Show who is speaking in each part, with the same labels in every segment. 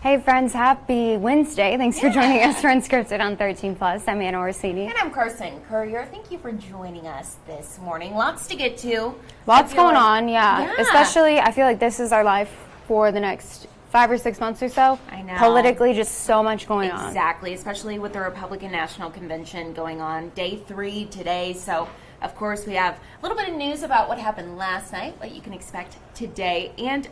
Speaker 1: Hey friends, happy Wednesday. Thanks for joining us for Unscripted on 13 Plus. I'm Anna Orsini.
Speaker 2: And I'm Carson Courier. Thank you for joining us this morning. Lots to get to.
Speaker 1: Lots going on, yeah. Especially, I feel like this is our life for the next 5 or 6 months or so.
Speaker 2: I know.
Speaker 1: Politically, just so much going on.
Speaker 2: Exactly, especially with the Republican National Convention going on. Day 3 today, so of course we have a little bit of news about what happened last night, what you can expect today, and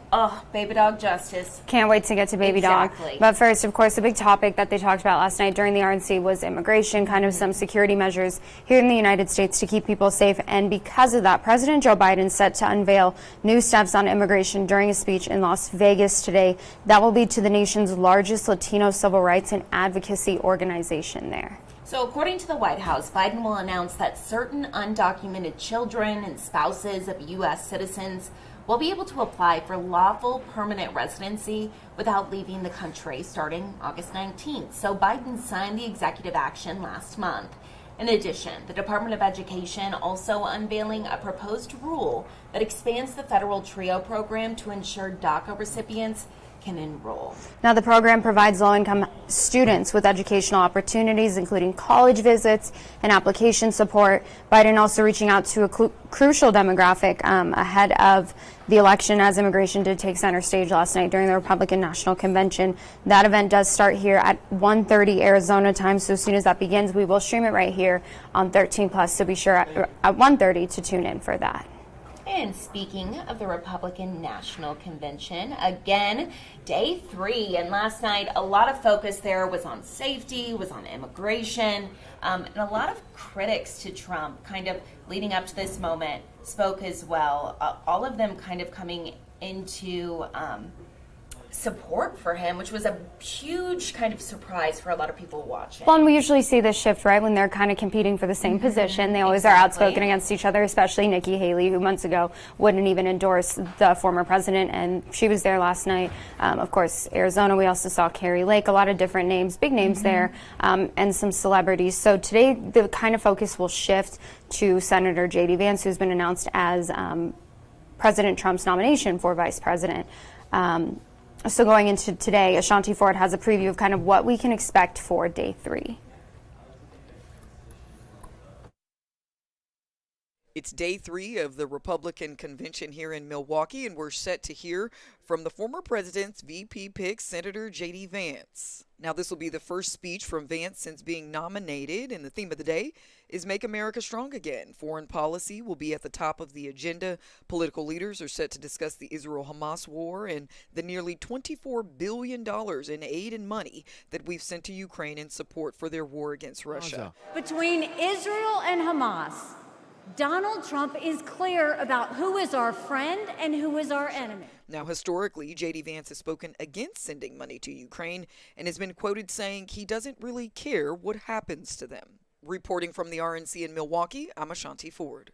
Speaker 2: baby dog justice.
Speaker 1: Can't wait to get to baby dog. But first, of course, the big topic that they talked about last night during the RNC was immigration, kind of some security measures here in the United States to keep people safe. And because of that, President Joe Biden set to unveil new steps on immigration during a speech in Las Vegas today. That will be to the nation's largest Latino civil rights and advocacy organization there.
Speaker 2: So according to the White House, Biden will announce that certain undocumented children and spouses of U.S. citizens will be able to apply for lawful permanent residency without leaving the country starting August 19th. So Biden signed the executive action last month. In addition, the Department of Education also unveiling a proposed rule that expands the federal TRIO program to ensure DACA recipients can enroll.
Speaker 1: Now, the program provides low-income students with educational opportunities, including college visits and application support. Biden also reaching out to a crucial demographic ahead of the election, as immigration did take center stage last night during the Republican National Convention. That event does start here at 1:30 Arizona time, so as soon as that begins, we will stream it right here on 13 Plus, so be sure at 1:30 to tune in for that.
Speaker 2: And speaking of the Republican National Convention, again, day 3. And last night, a lot of focus there was on safety, was on immigration, and a lot of critics to Trump kind of leading up to this moment spoke as well. All of them kind of coming into support for him, which was a huge kind of surprise for a lot of people watching.
Speaker 1: Well, and we usually see this shift, right, when they're kind of competing for the same position. They always are outspoken against each other, especially Nikki Haley, who months ago wouldn't even endorse the former president, and she was there last night. Of course, Arizona, we also saw Carrie Lake, a lot of different names, big names there, and some celebrities. So today, the kind of focus will shift to Senator J.D. Vance, who's been announced as President Trump's nomination for vice president. So going into today, Ashanti Ford has a preview of kind of what we can expect for day 3.
Speaker 3: It's day 3 of the Republican convention here in Milwaukee, and we're set to hear from the former president's VP pick, Senator J.D. Vance. Now, this will be the first speech from Vance since being nominated, and the theme of the day is Make America Strong Again. Foreign policy will be at the top of the agenda. Political leaders are set to discuss the Israel-Hamas war and the nearly $24 billion in aid and money that we've sent to Ukraine in support for their war against Russia.
Speaker 4: Between Israel and Hamas, Donald Trump is clear about who is our friend and who is our enemy.
Speaker 3: Now, historically, J.D. Vance has spoken against sending money to Ukraine and has been quoted saying he doesn't really care what happens to them. Reporting from the RNC in Milwaukee, I'm Ashanti Ford.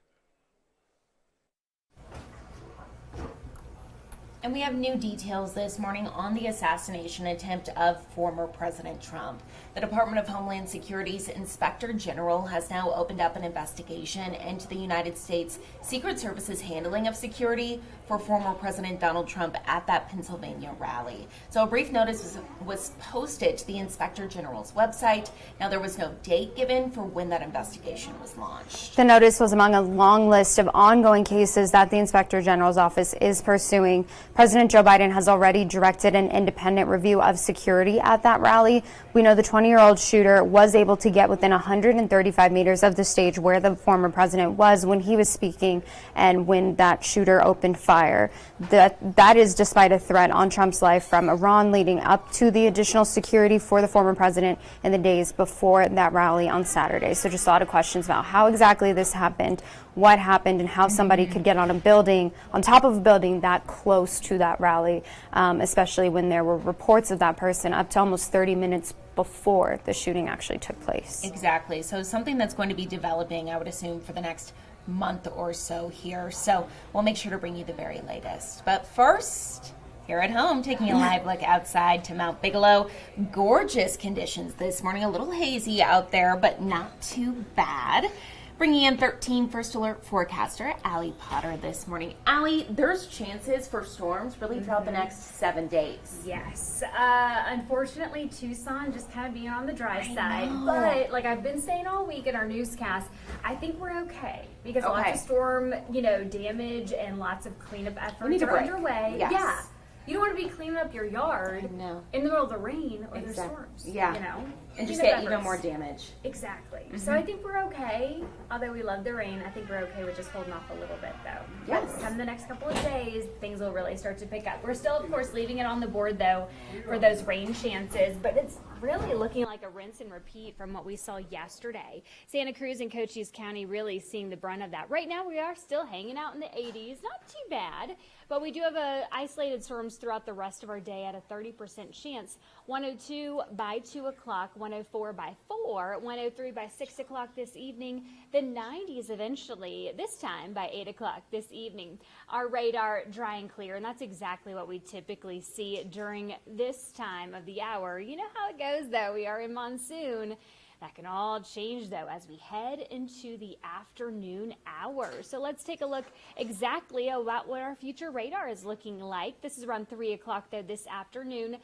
Speaker 2: And we have new details this morning on the assassination attempt of former President Trump. The Department of Homeland Security's Inspector General has now opened up an investigation into the United States Secret Service's handling of security for former President Donald Trump at that Pennsylvania rally. So a brief notice was posted to the Inspector General's website. Now, there was no date given for when that investigation was launched.
Speaker 1: The notice was among a long list of ongoing cases that the Inspector General's office is pursuing. President Joe Biden has already directed an independent review of security at that rally. We know the 20-year-old shooter was able to get within 135 meters of the stage where the former president was when he was speaking and when that shooter opened fire. That is despite a threat on Trump's life from Iran leading up to the additional security for the former president in the days before that rally on Saturday. So just a lot of questions about how exactly this happened, what happened, and how somebody could get on a building, on top of a building that close to that rally, especially when there were reports of that person up to almost 30 minutes before the shooting actually took place.
Speaker 2: Exactly. So something that's going to be developing, I would assume, for the next month or so here. So we'll make sure to bring you the very latest. But first, here at home, taking a live look outside to Mount Bigelow. Gorgeous conditions this morning. A little hazy out there, but not too bad. Bringing in 13 First Alert forecaster Allie Potter this morning. Allie, there's chances for storms really throughout the next 7 days.
Speaker 5: Yes. Unfortunately, Tucson just kind of being on the dry side. But like I've been saying all week in our newscast, I think we're okay because lots of storm, damage and lots of cleanup efforts are underway.
Speaker 2: Yes.
Speaker 5: Yeah. You don't want to be cleaning up your yard in the middle of the rain or the storms.
Speaker 2: Yeah. And just get even more damage.
Speaker 5: Exactly. So I think we're okay. Although we love the rain, I think we're okay with just holding off a little bit, though.
Speaker 2: Yes.
Speaker 5: Come the next couple of days, things will really start to pick up. We're still, of course, leaving it on the board, though, for those rain chances. But it's really looking like a rinse and repeat from what we saw yesterday. Santa Cruz and Cochise County really seeing the brunt of that. Right now, we are still hanging out in the 80s. Not too bad. But we do have isolated storms throughout the rest of our day at a 30% chance. 102 by 2 o'clock, 104 by 4, 103 by 6 o'clock this evening, the 90s eventually, this time by 8 o'clock this evening. Our radar dry and clear, and that's exactly what we typically see during this time of the hour. You know how it goes, though. We are in monsoon. That can all change, though, as we head into the afternoon hours. So let's take a look exactly about what our future radar is looking like. This is around 3 o'clock, though, this afternoon.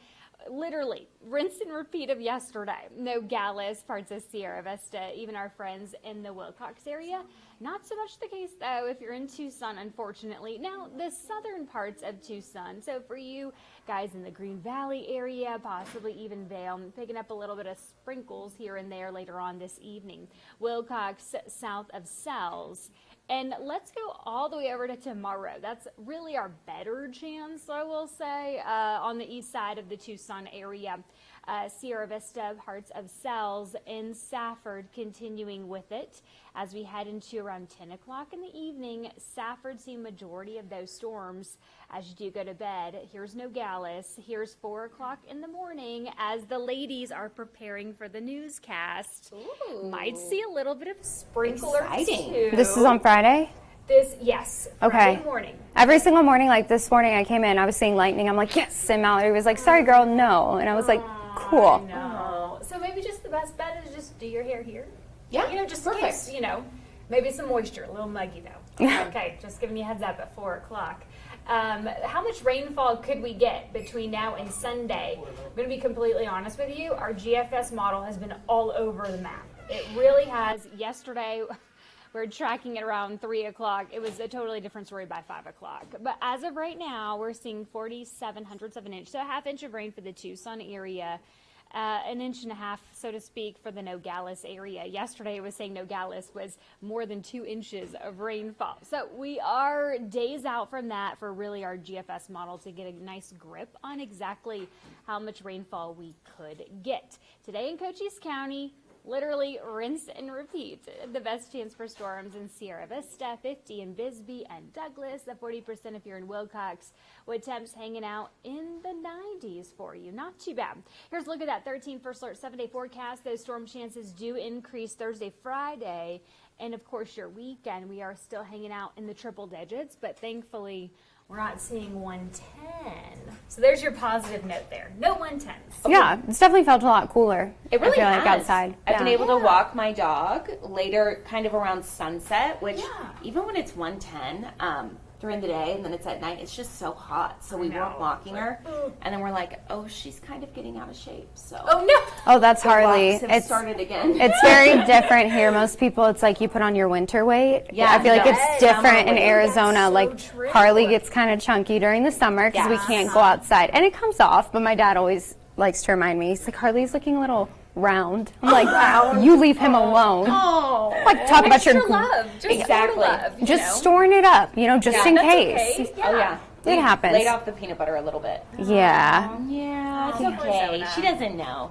Speaker 5: Literally, rinse and repeat of yesterday. Nogales, parts of Sierra Vista, even our friends in the Wilcox area. Not so much the case, though, if you're in Tucson, unfortunately. Now, the southern parts of Tucson, so for you guys in the Green Valley area, possibly even Vail, picking up a little bit of sprinkles here and there later on this evening. Wilcox, south of Sells. And let's go all the way over to tomorrow. That's really our better chance, I will say, on the east side of the Tucson area. Sierra Vista, parts of Sells, and Safford continuing with it. As we head into around 10 o'clock in the evening, Safford seeing majority of those storms as you do go to bed. Here's Nogales. Here's 4 o'clock in the morning as the ladies are preparing for the newscast.
Speaker 2: Ooh.
Speaker 5: Might see a little bit of sprinkler
Speaker 2: Exciting.
Speaker 5: too.
Speaker 1: This is on Friday?
Speaker 5: Yes.
Speaker 1: Okay.
Speaker 5: Friday morning.
Speaker 1: Every single morning, like this morning I came in, I was seeing lightning. I'm like, yes. And Mallory was like, sorry, girl, no. And I was like, cool.
Speaker 5: No. So maybe just the best bet is just do your hair here.
Speaker 2: Yeah,
Speaker 5: Just
Speaker 2: perfect.
Speaker 5: in case, maybe some moisture, a little muggy though. Okay, just giving you a heads up at 4 o'clock. How much rainfall could we get between now and Sunday? I'm going to be completely honest with you. Our GFS model has been all over the map. It really has. Yesterday, we're tracking it around 3 o'clock. It was a totally different story by 5 o'clock. But as of right now, we're seeing 47/100 of an inch, so a half inch of rain for the Tucson area. An inch and a half, so to speak, for the Nogales area. Yesterday it was saying Nogales was more than 2 inches of rainfall. So we are days out from that for really our GFS model to get a nice grip on exactly how much rainfall we could get. Today in Cochise County, literally rinse and repeat. The best chance for storms in Sierra Vista, 50 in Bisbee and Douglas, the 40% if you're in Wilcox, with temps hanging out in the 90s for you. Not too bad. Here's a look at that 13 First Alert 7-day forecast. Those storm chances do increase Thursday, Friday, and of course your weekend. We are still hanging out in the triple digits, but thankfully we're not seeing 110. So there's your positive note there. No 110s.
Speaker 1: Yeah, it's definitely felt a lot cooler.
Speaker 2: It really
Speaker 1: I feel
Speaker 2: has.
Speaker 1: like outside.
Speaker 2: I've been
Speaker 1: Yeah.
Speaker 2: able to walk my dog later, kind of around sunset, which
Speaker 5: Yeah.
Speaker 2: even when it's 110 during the day and then it's at night, it's just so hot. So we weren't walking her, and then we're like, oh, she's kind of getting out of shape. So
Speaker 5: Oh no!
Speaker 1: Oh, that's Harley.
Speaker 2: walks have
Speaker 1: It's
Speaker 2: started again.
Speaker 1: It's very different here. Most people, it's like you put on your winter weight.
Speaker 2: Yeah,
Speaker 1: I feel like
Speaker 2: no.
Speaker 1: it's different in
Speaker 2: Summer weight.
Speaker 1: Arizona.
Speaker 5: That's so
Speaker 1: Like
Speaker 5: true.
Speaker 1: Harley gets kind of chunky during the summer because we
Speaker 2: Yes.
Speaker 1: can't go outside, and it comes off. But my dad always likes to remind me. He's like, Harley's looking a little round. I'm like, you leave him alone.
Speaker 2: Oh,
Speaker 1: Like talk about
Speaker 5: Extra
Speaker 1: your
Speaker 5: love. Just
Speaker 2: Exactly.
Speaker 5: love, you
Speaker 1: just
Speaker 5: know?
Speaker 1: storing it up, just in
Speaker 5: That's
Speaker 1: case.
Speaker 5: okay.
Speaker 2: Oh yeah,
Speaker 1: It happens.
Speaker 2: Laid off the peanut butter a little bit.
Speaker 1: Yeah.
Speaker 2: Yeah, it's
Speaker 5: Oh,
Speaker 2: okay.
Speaker 5: Arizona.
Speaker 2: She doesn't know.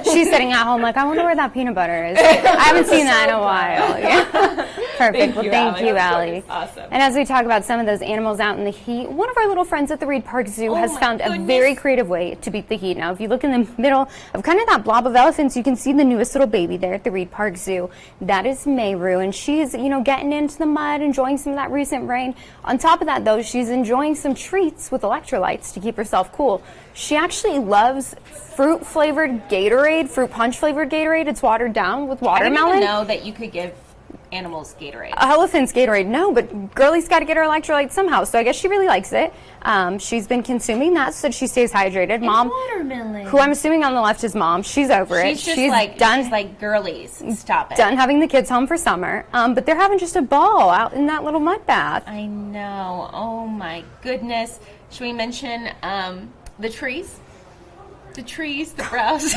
Speaker 1: She's sitting at home like, I wonder where that peanut butter is. I haven't seen that in a while. Yeah. Perfect. Well, thank you, Allie.
Speaker 2: Awesome.
Speaker 1: And as we talk about some of those animals out in the heat, one of our little friends at the Reed Park Zoo has
Speaker 2: my
Speaker 1: found a
Speaker 2: goodness.
Speaker 1: very creative way to beat the heat. Now, if you look in the middle of kind of that blob of elephants, you can see the newest little baby there at the Reed Park Zoo. That is Mayru, and she's, getting into the mud, enjoying some of that recent rain. On top of that, though, she's enjoying some treats with electrolytes to keep herself cool. She actually loves fruit-flavored Gatorade, fruit punch-flavored Gatorade. It's watered down with
Speaker 2: I didn't
Speaker 1: watermelon.
Speaker 2: even know that you could give animals Gatorade.
Speaker 1: Elephant's Gatorade, no, but Girlie's got to get her electrolytes somehow. So I guess she really likes it. She's been consuming that so that she stays hydrated.
Speaker 2: And
Speaker 1: Mom,
Speaker 2: watermelon.
Speaker 1: who I'm assuming on the left is Mom. She's over it.
Speaker 2: She's just
Speaker 1: done.
Speaker 2: She's like, girlies, stop it.
Speaker 1: Done having the kids home for summer. But they're having just a ball out in that little mud bath.
Speaker 2: I know. Oh my goodness. Should we mention the trees? The trees, the browse.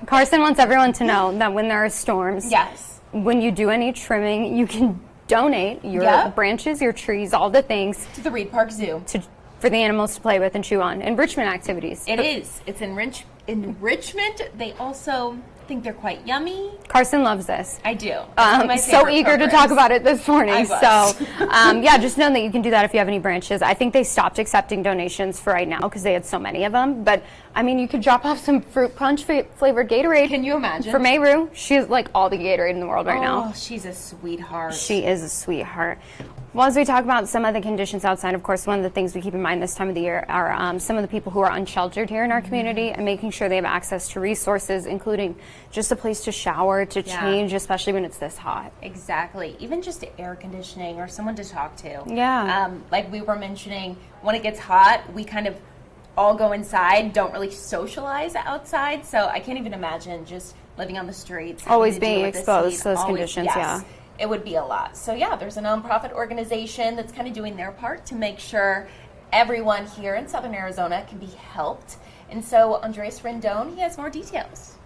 Speaker 1: Carson wants everyone to know that when there are storms,
Speaker 2: Yes.
Speaker 1: when you do any trimming, you can donate your branches, your trees, all the things
Speaker 2: To the Reed Park Zoo.
Speaker 1: for the animals to play with and chew on. Enrichment activities.
Speaker 2: It is. It's enrichment. They also think they're quite yummy.
Speaker 1: Carson loves this.
Speaker 2: I do. It's one of my
Speaker 1: So
Speaker 2: favorite
Speaker 1: eager to
Speaker 2: programs.
Speaker 1: talk about it this morning.
Speaker 2: I was.
Speaker 1: So, yeah, just know that you can do that if you have any branches. I think they stopped accepting donations for right now because they had so many of them. But, I mean, you could drop off some fruit punch flavored Gatorade.
Speaker 2: Can you imagine?
Speaker 1: For Mayru, she has like all the Gatorade in the world right now.
Speaker 2: Oh, she's a sweetheart.
Speaker 1: She is a sweetheart. Well, as we talk about some of the conditions outside, of course, one of the things we keep in mind this time of the year are some of the people who are unsheltered here in our community and making sure they have access to resources, including just a place to shower, to change, especially when it's this hot.
Speaker 2: Exactly. Even just air conditioning or someone to talk to.
Speaker 1: Yeah.
Speaker 2: Like we were mentioning, when it gets hot, we kind of all go inside, don't really socialize outside. So I can't even imagine just living on the streets. having
Speaker 1: Always
Speaker 2: to deal
Speaker 1: being
Speaker 2: with this
Speaker 1: exposed
Speaker 2: heat.
Speaker 1: to those
Speaker 2: Always-
Speaker 1: conditions,
Speaker 2: yes.
Speaker 1: yeah.
Speaker 2: It would be a lot. So yeah, there's a nonprofit organization that's kind of doing their part to make sure everyone here in Southern Arizona can be helped. And so Andres Rendon, he has more details.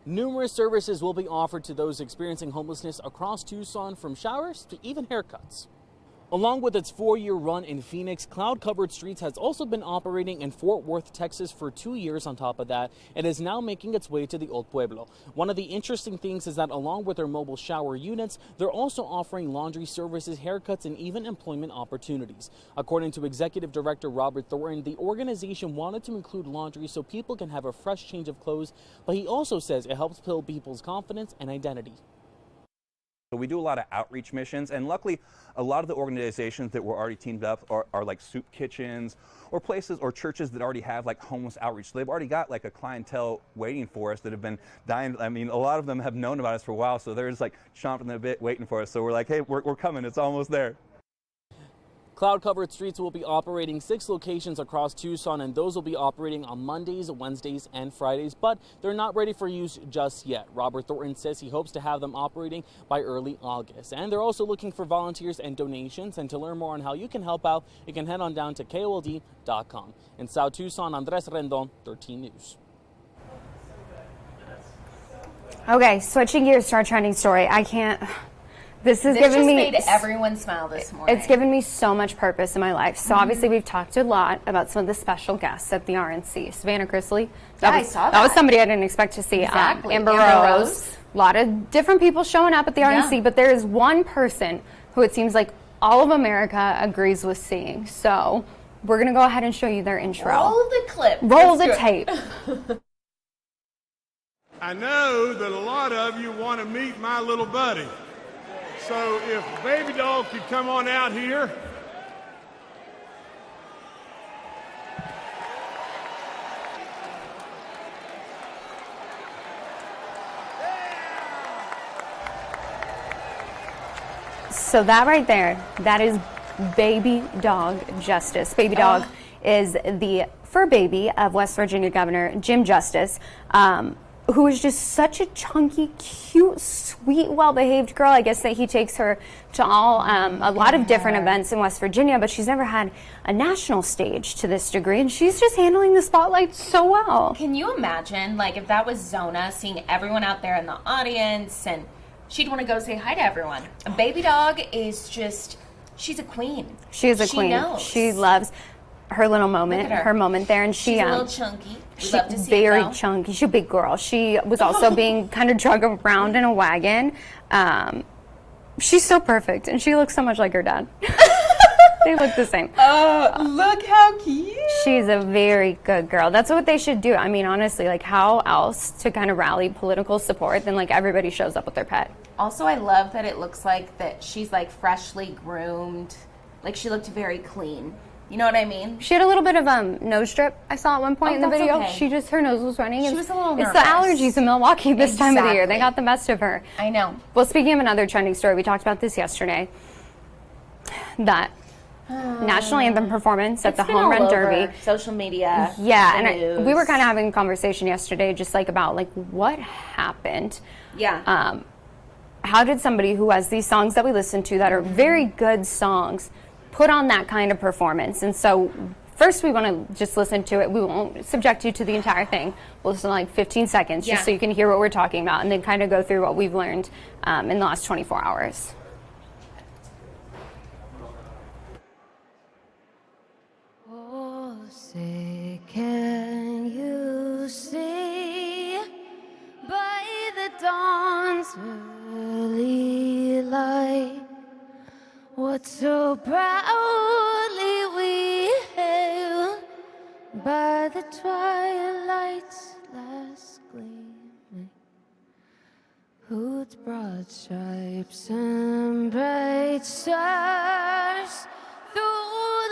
Speaker 6: Numerous services will be offered to those experiencing homelessness across Tucson, from showers to even haircuts. Along with its 4-year run in Phoenix, Cloud Covered Streets has also been operating in Fort Worth, Texas for 2 years. On top of that, it is now making its way to the Old Pueblo. One of the interesting things is that along with their mobile shower units, they're also offering laundry services, haircuts, and even employment opportunities. According to Executive Director Robert Thornton, the organization wanted to include laundry so people can have a fresh change of clothes, but he also says it helps build people's confidence and identity.
Speaker 7: So we do a lot of outreach missions, and luckily a lot of the organizations that were already teamed up are like soup kitchens or places or churches that already have like homeless outreach. So they've already got like a clientele waiting for us that have been dying. I mean, a lot of them have known about us for a while, so they're just like chomping a bit waiting for us. So we're like, hey, we're coming, it's almost there.
Speaker 6: Cloud Covered Streets will be operating 6 locations across Tucson, and those will be operating on Mondays, Wednesdays, and Fridays, but they're not ready for use just yet. Robert Thornton says he hopes to have them operating by early August. And they're also looking for volunteers and donations, and to learn more on how you can help out, you can head on down to KOLD.com. In South Tucson, Andres Rendon, 13 News.
Speaker 1: Okay, switching gears to our trending story. I can't. This has
Speaker 2: This
Speaker 1: given
Speaker 2: just
Speaker 1: me.
Speaker 2: made everyone smile this morning.
Speaker 1: It's given me so much purpose in my life. So obviously we've talked a lot about some of the special guests at the RNC. Savannah Chrisley.
Speaker 2: I saw
Speaker 1: That was
Speaker 2: that.
Speaker 1: somebody I didn't expect to see.
Speaker 2: Exactly.
Speaker 1: Amber
Speaker 2: Amber
Speaker 1: Rose.
Speaker 2: Rose.
Speaker 1: A lot of different people showing up at the RNC,
Speaker 2: Yeah.
Speaker 1: but there is one person who it seems like all of America agrees with seeing. So we're going to go ahead and show you their intro.
Speaker 2: Roll the clip.
Speaker 1: Roll
Speaker 2: Let's
Speaker 1: the
Speaker 2: do it.
Speaker 1: tape.
Speaker 8: I know that a lot of you want to meet my little buddy. So if Baby Doll could come on out here.
Speaker 1: So that right there, that is Baby Dog Justice. Baby Dog is the fur baby of West Virginia Governor Jim Justice, who is just such a chunky, cute, sweet, well-behaved girl. I guess that he takes her to a lot of different events in West Virginia, but she's never had a national stage to this degree, and she's just handling the spotlight so well.
Speaker 2: Can you imagine, like, if that was Zona, seeing everyone out there in the audience, and she'd want to go say hi to everyone. A Baby Dog is just, she's a queen.
Speaker 1: She is a queen.
Speaker 2: Knows.
Speaker 1: She loves her little moment,
Speaker 2: Look at her.
Speaker 1: her moment there, and she
Speaker 2: She's a little chunky. We
Speaker 1: She's
Speaker 2: love to see
Speaker 1: very
Speaker 2: it, though.
Speaker 1: chunky. She's a big girl. She was also being kind of drug around in a wagon. She's so perfect, and she looks so much like her dad. They look the same.
Speaker 2: Look how cute.
Speaker 1: She's a very good girl. That's what they should do. I mean, honestly, like, how else to kind of rally political support than like everybody shows up with their pet?
Speaker 2: Also, I love that it looks like that she's like freshly groomed. Like, she looked very clean. You know what I mean?
Speaker 1: She had a little bit of nose drip. I saw at one point in the
Speaker 2: that's
Speaker 1: video.
Speaker 2: okay.
Speaker 1: Her nose was running.
Speaker 2: She was a little
Speaker 1: It's
Speaker 2: nervous.
Speaker 1: the allergies in Milwaukee this time of the year. They
Speaker 2: Exactly.
Speaker 1: got the best of her.
Speaker 2: I know.
Speaker 1: Well, speaking of another trending story, we talked about this yesterday. That national anthem performance at the
Speaker 2: It's been
Speaker 1: Home
Speaker 2: all
Speaker 1: Run
Speaker 2: over
Speaker 1: Derby.
Speaker 2: social media.
Speaker 1: Yeah,
Speaker 2: the
Speaker 1: and we were
Speaker 2: news.
Speaker 1: kind of having a conversation yesterday, just like about like what happened.
Speaker 2: Yeah.
Speaker 1: How did somebody who has these songs that we listen to that are very good songs put on that kind of performance? And so first we want to just listen to it. We won't subject you to the entire thing. We'll listen to like 15 seconds just so you can hear what we're talking about, and then kind of go through what we've learned in the last 24 hours.
Speaker 9: Oh, say, can you see by the dawn's early light what so proudly we hailed by the twilight's last gleaming, whose broad stripes and bright stars through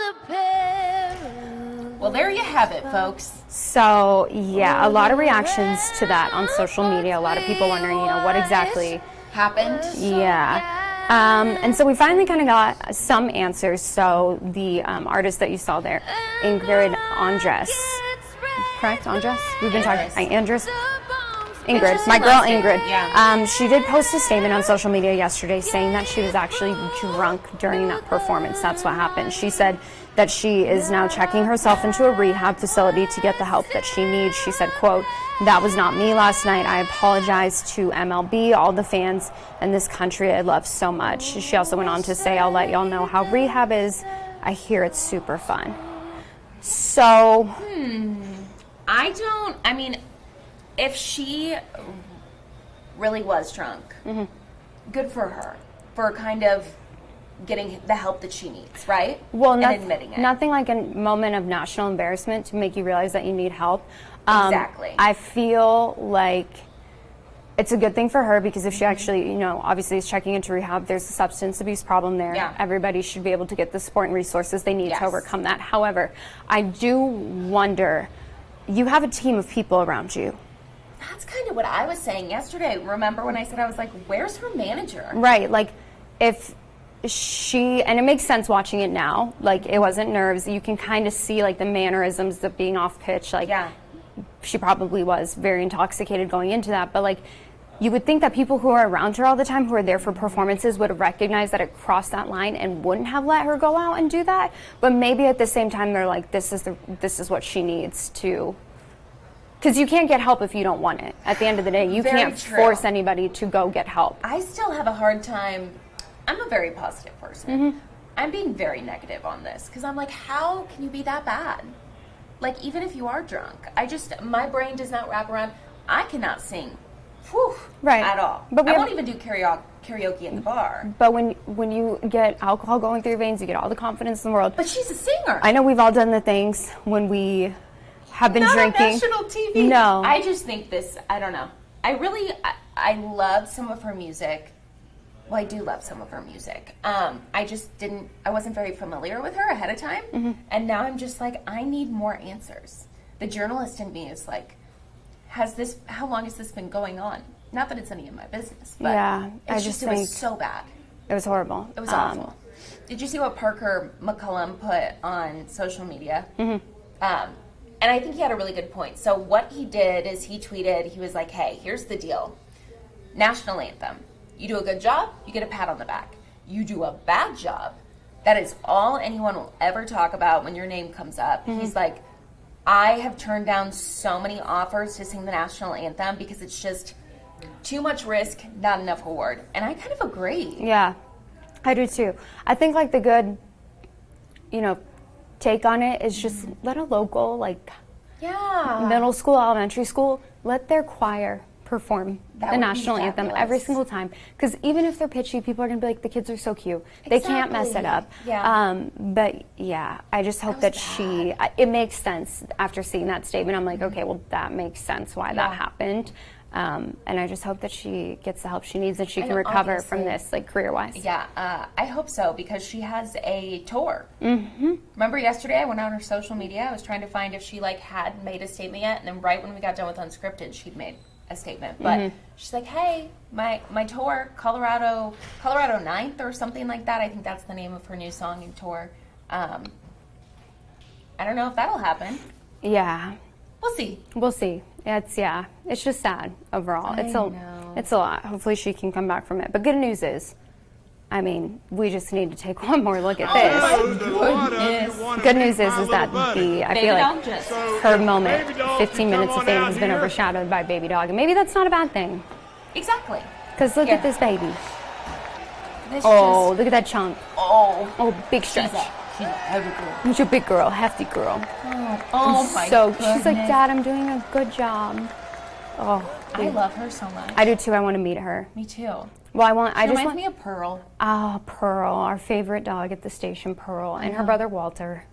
Speaker 9: the peril.
Speaker 2: Well, there you have it, folks.
Speaker 1: So yeah, a lot of reactions to that on social media. A lot of people wondering, what exactly
Speaker 2: happened.
Speaker 1: Yeah. And so we finally kind of got some answers. So the artist that you saw there, Ingrid Andress, correct? Andress? We've been talking. Andress? Ingrid, my girl Ingrid.
Speaker 2: Yeah.
Speaker 1: She did post a statement on social media yesterday saying that she was actually drunk during that performance. That's what happened. She said that she is now checking herself into a rehab facility to get the help that she needs. She said, quote, "That was not me last night. I apologize to MLB, all the fans, and this country I love so much." She also went on to say, "I'll let y'all know how rehab is. I hear it's super fun." So,
Speaker 2: I mean, if she really was drunk, good for her for kind of getting the help that she needs, right?
Speaker 1: well,
Speaker 2: and admitting it.
Speaker 1: nothing like a moment of national embarrassment to make you realize that you need help.
Speaker 2: Exactly.
Speaker 1: I feel like it's a good thing for her because if she actually, obviously is checking into rehab, there's a substance abuse problem there.
Speaker 2: Yeah.
Speaker 1: Everybody should be able to get the support and resources they need
Speaker 2: Yes.
Speaker 1: to overcome that. However, I do wonder, you have a team of people around you.
Speaker 2: That's kind of what I was saying yesterday. Remember when I said, I was like, where's her manager?
Speaker 1: Right, like if she, and it makes sense watching it now, like it wasn't nerves, you can kind of see like the mannerisms of being off pitch, like
Speaker 2: Yeah.
Speaker 1: she probably was very intoxicated going into that, but like you would think that people who are around her all the time, who are there for performances, would recognize that it crossed that line and wouldn't have let her go out and do that. But maybe at the same time they're like, this is what she needs to, because you can't get help if you don't want it. At the end of the day, you
Speaker 2: Very
Speaker 1: can't
Speaker 2: true.
Speaker 1: force anybody to go get help.
Speaker 2: I still have a hard time. I'm a very positive person. I'm being very negative on this because I'm like, how can you be that bad? Like, even if you are drunk, my brain does not wrap around. I cannot sing,
Speaker 1: Right.
Speaker 2: at all.
Speaker 1: But
Speaker 2: I won't even do karaoke in the bar.
Speaker 1: But when you get alcohol going through your veins, you get all the confidence in the world.
Speaker 2: But she's a singer.
Speaker 1: I know we've all done the things when we have been
Speaker 2: Not
Speaker 1: drinking.
Speaker 2: on national TV.
Speaker 1: No.
Speaker 2: I just think this, I don't know. I love some of her music. Well, I do love some of her music. I wasn't very familiar with her ahead of time. And now I'm just like, I need more answers. The journalist in me is like, how long has this been going on? Not that it's any of my business, but
Speaker 1: Yeah, I
Speaker 2: it's
Speaker 1: just
Speaker 2: it was
Speaker 1: think-
Speaker 2: so bad.
Speaker 1: It was horrible.
Speaker 2: It was awful. Did you see what Parker McCullum put on social media? And I think he had a really good point. So what he did is he tweeted, he was like, hey, here's the deal. National anthem. You do a good job, you get a pat on the back. You do a bad job, that is all anyone will ever talk about when your name comes up. He's like, I have turned down so many offers to sing the national anthem because it's just too much risk, not enough reward. And I kind of agree.
Speaker 1: Yeah, I do too. I think like the good, take on it is just let a local, middle school, elementary school, let their choir perform
Speaker 2: That
Speaker 1: the
Speaker 2: would be
Speaker 1: national anthem every
Speaker 2: fabulous.
Speaker 1: single time. Because even if they're pitchy, people are going to be like, the kids are so cute. They can't mess it up.
Speaker 2: Yeah.
Speaker 1: But yeah, I just hope that it makes sense after seeing that statement. I'm like, okay, well, that makes sense why that happened. And I just hope that she gets the help she needs and she can
Speaker 2: And
Speaker 1: recover from
Speaker 2: obviously-
Speaker 1: this, like, career-wise.
Speaker 2: Yeah, I hope so, because she has a tour. Mm-hmm. Remember yesterday I went on her social media. I was trying to find if she like had made a statement yet, and then right when we got done with Unscripted, she'd made a statement. But she's like, "Hey, my tour, Colorado 9th or something like that. I think that's the name of her new song and tour. I don't know if that'll happen.
Speaker 1: Yeah.
Speaker 2: We'll see.
Speaker 1: We'll see. It's just sad overall.
Speaker 2: I
Speaker 1: It's
Speaker 2: know.
Speaker 1: a lot. Hopefully she can come back from it. But good news is, I mean, we just need to take one more look at
Speaker 8: I
Speaker 1: this.
Speaker 8: know that a lot of you want to
Speaker 1: Good
Speaker 8: meet
Speaker 1: news is
Speaker 8: my
Speaker 1: that
Speaker 8: little buddy.
Speaker 1: I
Speaker 2: Baby
Speaker 1: feel
Speaker 2: doll
Speaker 1: like
Speaker 2: just.
Speaker 8: So
Speaker 1: her
Speaker 8: if
Speaker 1: moment,
Speaker 8: Baby Doll
Speaker 1: 15
Speaker 8: can
Speaker 1: minutes
Speaker 8: come
Speaker 1: of fame
Speaker 8: on
Speaker 1: has
Speaker 8: out
Speaker 1: been
Speaker 8: here.
Speaker 1: overshadowed by Baby Dog. And maybe that's not a bad thing.
Speaker 2: Exactly.
Speaker 1: Because look
Speaker 2: Yeah.
Speaker 1: at this baby.
Speaker 2: This
Speaker 1: Oh,
Speaker 2: just,
Speaker 1: look at that chunk.
Speaker 2: oh,
Speaker 1: Big stretch.
Speaker 2: she's a heavy girl.
Speaker 1: She's a big girl, hefty girl.
Speaker 2: Oh my
Speaker 1: So
Speaker 2: goodness.
Speaker 1: she's like, Dad, I'm doing a good job. Oh,
Speaker 2: I love her so much.
Speaker 1: I do too. I want to meet her.
Speaker 2: Me too.
Speaker 1: Well, I
Speaker 2: She
Speaker 1: just
Speaker 2: reminds
Speaker 1: want.
Speaker 2: me of Pearl.
Speaker 1: Oh, Pearl, our favorite dog at the station, Pearl, and her brother Walter.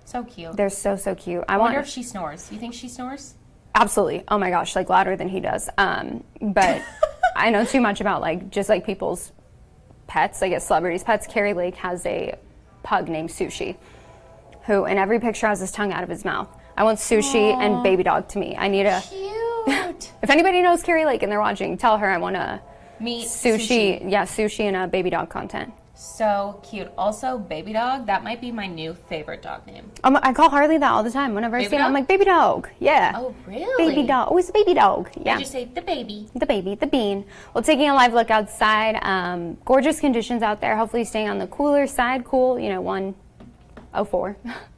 Speaker 2: So cute.
Speaker 1: They're so cute.
Speaker 2: I wonder if she snores. You think she snores?
Speaker 1: Absolutely. Oh my gosh, like louder than he does. But I know too much about like just like people's pets, I guess celebrities' pets. Carrie Lake has a pug named Sushi, who in every picture has his tongue out of his mouth. I want Sushi and Baby Dog to meet. I need a.
Speaker 2: Cute.
Speaker 1: If anybody knows Carrie Lake and they're watching, tell her I want a
Speaker 2: Meet
Speaker 1: Sushi. Yeah, Sushi and a Baby Dog content.
Speaker 2: So cute. Also, Baby Dog, that might be my new favorite dog name.
Speaker 1: I call Harley that all the time. Whenever I
Speaker 2: Baby
Speaker 1: see him, I'm
Speaker 2: Dog?
Speaker 1: like, Baby Dog. Yeah.
Speaker 2: Oh, really?
Speaker 1: Baby Dog. Always Baby Dog. Yeah.
Speaker 2: I just say the baby.
Speaker 1: The baby, the bean. Well, taking a live look outside. Gorgeous conditions out there. Hopefully staying on the cooler side. Cool, 104.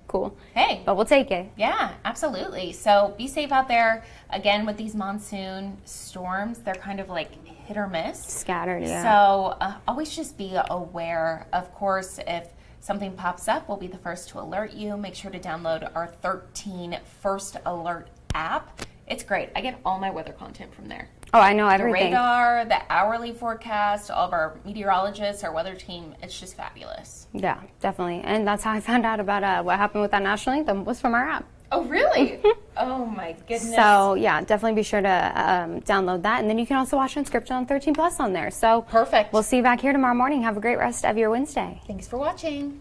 Speaker 1: Cool.
Speaker 2: Hey.
Speaker 1: But we'll take it.
Speaker 2: Yeah, absolutely. So be safe out there. Again, with these monsoon storms, they're kind of like hit or miss.
Speaker 1: Scattered, yeah.
Speaker 2: So always just be aware. Of course, if something pops up, we'll be the first to alert you. Make sure to download our 13 First Alert app. It's great. I get all my weather content from there.
Speaker 1: Oh, I know
Speaker 2: The
Speaker 1: everything.
Speaker 2: radar, the hourly forecast, all of our meteorologists, our weather team. It's just fabulous.
Speaker 1: Yeah, definitely. And that's how I found out about what happened with that national anthem was from our app.
Speaker 2: Oh, really? Oh, my goodness.
Speaker 1: So, yeah, definitely be sure to download that. And then you can also watch Unscripted on 13 Plus on there. So,
Speaker 2: Perfect.
Speaker 1: we'll see you back here tomorrow morning. Have a great rest of your Wednesday.
Speaker 2: Thanks for watching.